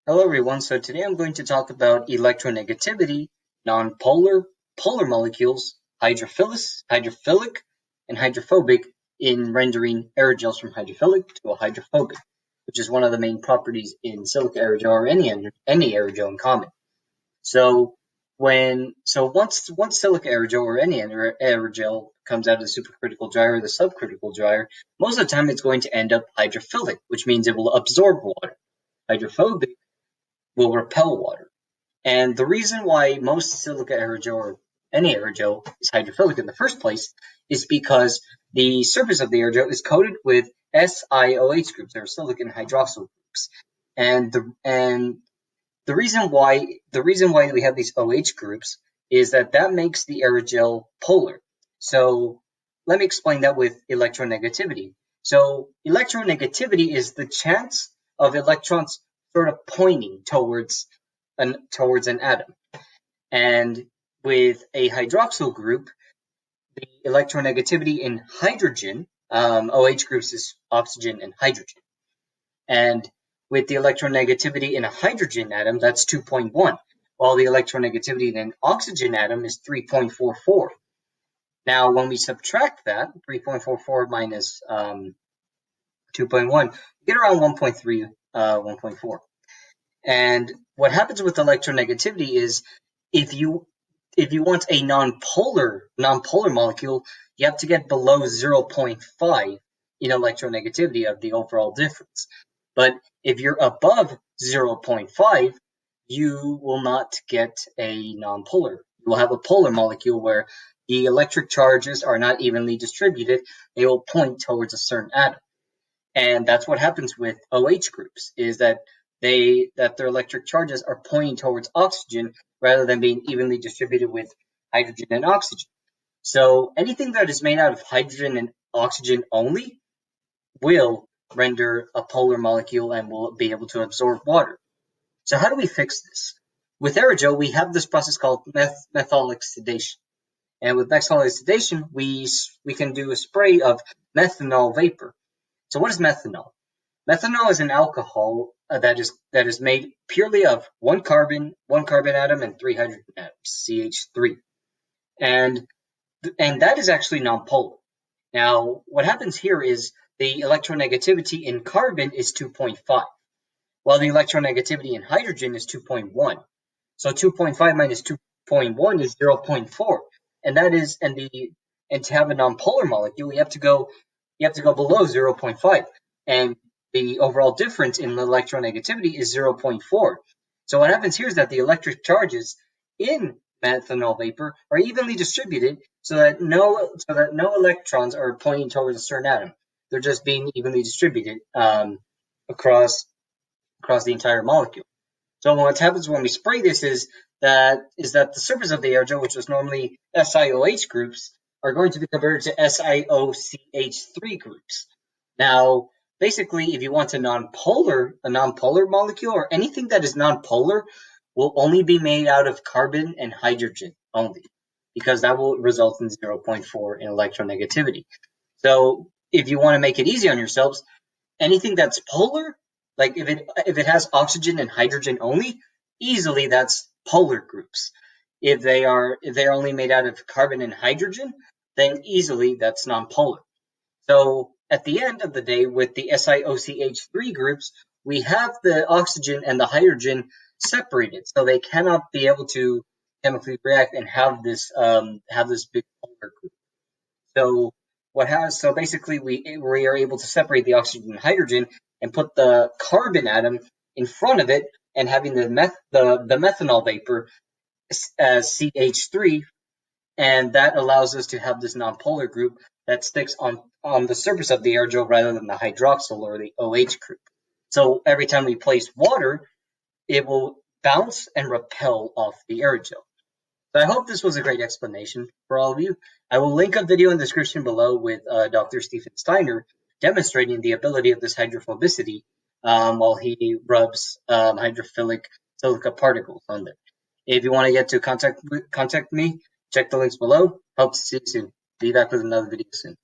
Hello everyone, so today I'm going to talk about electronegativity, nonpolar, polar molecules, hydrophilic, and hydrophobic in rendering aerogels from hydrophilic to a hydrophobic, which is one of the main properties in silica aerogel or any aerogel in common. So once silica aerogel or any aerogel comes out of the supercritical dryer or the subcritical dryer, most of the time it's going to end up hydrophilic, which means it will absorb water. Hydrophobic will repel water. And the reason why most silica aerogel or any aerogel is hydrophilic in the first place is because the surface of the aerogel is coated with SiOH groups, or silicon hydroxyl groups. And the reason why we have these OH groups is that makes the aerogel polar. So let me explain that with electronegativity. So electronegativity is the chance of electrons sort of pointing towards an atom. And with a hydroxyl group, the electronegativity in hydrogen, OH groups is oxygen and hydrogen. And with the electronegativity in a hydrogen atom, that's 2.1, while the electronegativity in an oxygen atom is 3.44. Now, when we subtract that, 3.44 minus 2.1, we get around 1.3, 1.4. And what happens with electronegativity is if you want a nonpolar molecule, you have to get below 0.5 in electronegativity of the overall difference. But if you're above 0.5, you will not get a nonpolar. You will have a polar molecule where the electric charges are not evenly distributed. They will point towards a certain atom. And that's what happens with OH groups, is that their electric charges are pointing towards oxygen rather than being evenly distributed with hydrogen and oxygen. So anything that is made out of hydrogen and oxygen only will render a polar molecule and will be able to absorb water. So how do we fix this? With aerogel, we have this process called methyl oxidation. And with methyl oxidation, we can do a spray of methanol vapor. So what is methanol? Methanol is an alcohol that is made purely of one carbon atom and 3 hydrogen atoms, CH3. And that is actually nonpolar. Now, what happens here is the electronegativity in carbon is 2.5, while the electronegativity in hydrogen is 2.1. So 2.5 minus 2.1 is 0.4. And to have a nonpolar molecule, you have to go below 0.5. And the overall difference in the electronegativity is 0.4. So what happens here is that the electric charges in methanol vapor are evenly distributed so that no electrons are pointing towards a certain atom. They're just being evenly distributed across the entire molecule. So what happens when we spray this is that the surface of the aerogel, which was normally SiOH groups, are going to be converted to SiOCH3 groups. Now, basically, if you want a nonpolar molecule, or anything that is nonpolar, will only be made out of carbon and hydrogen only, because that will result in 0.4 in electronegativity. So if you want to make it easy on yourselves, anything that's polar, like if it has oxygen and hydrogen only, easily that's polar groups. If they're only made out of carbon and hydrogen, then easily that's nonpolar. So at the end of the day, with the SiOCH3 groups, we have the oxygen and the hydrogen separated, so they cannot be able to chemically react and have this big polar group. So basically we are able to separate the oxygen and hydrogen and put the carbon atom in front of it, and having the methanol vapor as CH3, and that allows us to have this nonpolar group that sticks on the surface of the aerogel rather than the hydroxyl or the OH group. So every time we place water, it will bounce and repel off the aerogel. So I hope this was a great explanation for all of you. I will link a video in the description below with Dr. Stephen Steiner demonstrating the ability of this hydrophobicity while he rubs hydrophilic silica particles on there. If you want to get to contact me, check the links below. Hope to see you soon. Be back with another video soon.